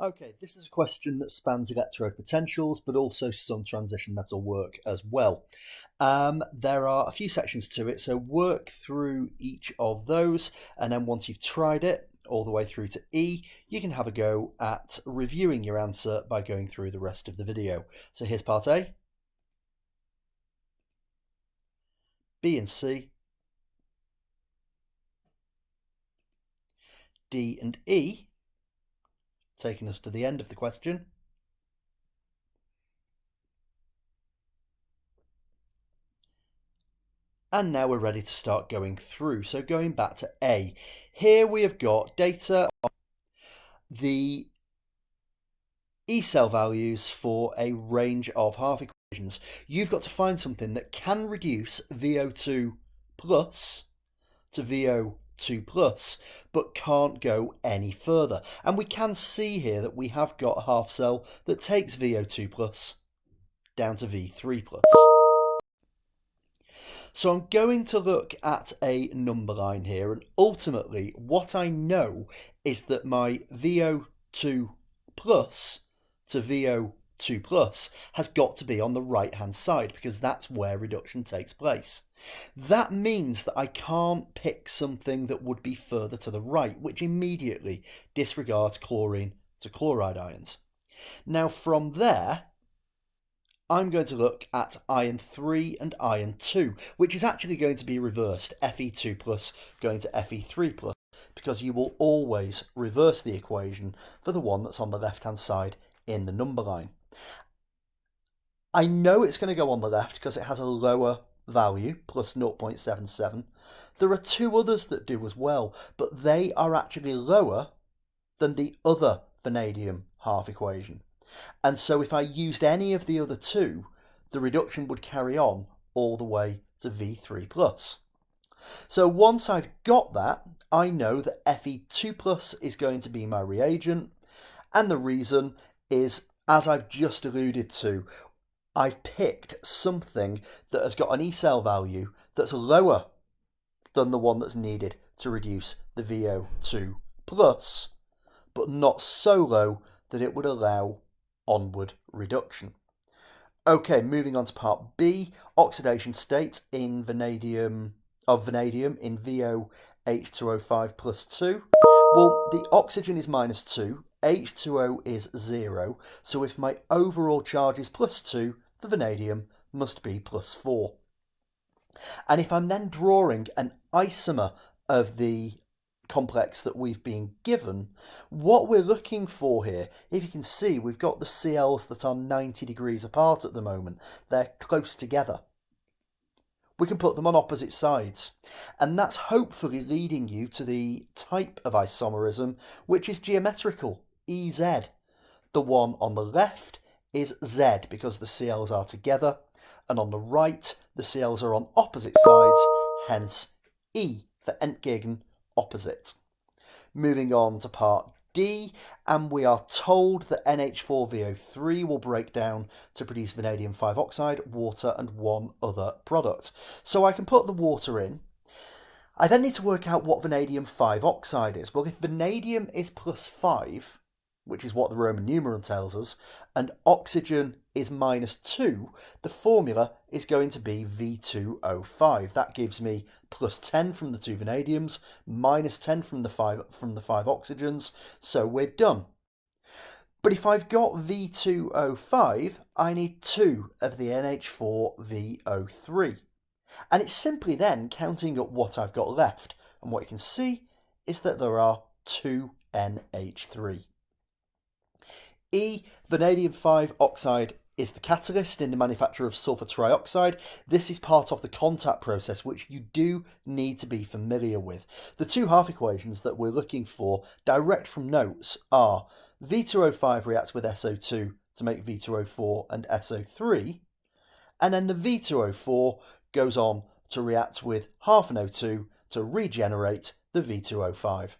Okay, this is a question that spans electrode potentials, but also some transition metal work as well. There are a few sections to it, so work through each of those, and then once you've tried it all the way through to E, you can have a go at reviewing your answer by going through the rest of the video. So here's part A, B and C, D and E, taking us to the end of the question. And now we're ready to start going through. So going back to A, here we have got data on the E cell values for a range of half equations. You've got to find something that can reduce VO2 plus to VO2 plus, but can't go any further. And we can see here that we have got a half cell that takes VO2 plus down to V3 plus. So I'm going to look at a number line here, and ultimately what I know is that my VO2 plus to VO2 plus has got to be on the right hand side because that's where reduction takes place. That means that I can't pick something that would be further to the right, which immediately disregards chlorine to chloride ions. Now from there, I'm going to look at iron 3 and iron 2, which is actually going to be reversed, Fe2 plus going to Fe3 plus, because you will always reverse the equation for the one that's on the left-hand side in the number line. I know it's going to go on the left because it has a lower value, plus 0.77. There are two others that do as well, but they are actually lower than the other vanadium half equation. And so if I used any of the other two, the reduction would carry on all the way to V3 plus. So once I've got that, I know that Fe2 plus is going to be my reagent. And the reason is, as I've just alluded to, I've picked something that has got an E cell value that's lower than the one that's needed to reduce the VO2 plus, but not so low that it would allow onward reduction. Okay, moving on to part B, oxidation state in vanadium in VOH2O5 plus 2. Well, the oxygen is minus 2, H2O is 0, so if my overall charge is plus 2, the vanadium must be plus 4. And if I'm then drawing an isomer of the complex that we've been given, what we're looking for here, if you can see, we've got the CLs that are 90 degrees apart at the moment. They're close together. We can put them on opposite sides, and that's hopefully leading you to the type of isomerism which is geometrical, EZ. The one on the left is Z because the CLs are together, and on the right the CLs are on opposite sides, hence E for entgegen opposite. Moving on to part D, and we are told that NH4VO3 will break down to produce vanadium 5 oxide, water, and one other product. So I can put the water in. I then need to work out what vanadium 5 oxide is. Well, if vanadium is plus 5, which is what the Roman numeral tells us, and oxygen is minus 2, the formula is going to be V2O5. That gives me plus 10 from the two vanadiums, minus 10 from the five oxygens, so we're done. But if I've got V2O5, I need 2 of the NH4VO3. And it's simply then counting up what I've got left. And what you can see is that there are 2 NH3. E, vanadium 5 oxide is the catalyst in the manufacture of sulfur trioxide. This is part of the contact process, which you do need to be familiar with. The two half equations that we're looking for direct from notes are V2O5 reacts with SO2 to make V2O4 and SO3, and then the V2O4 goes on to react with half an O2 to regenerate the V2O5.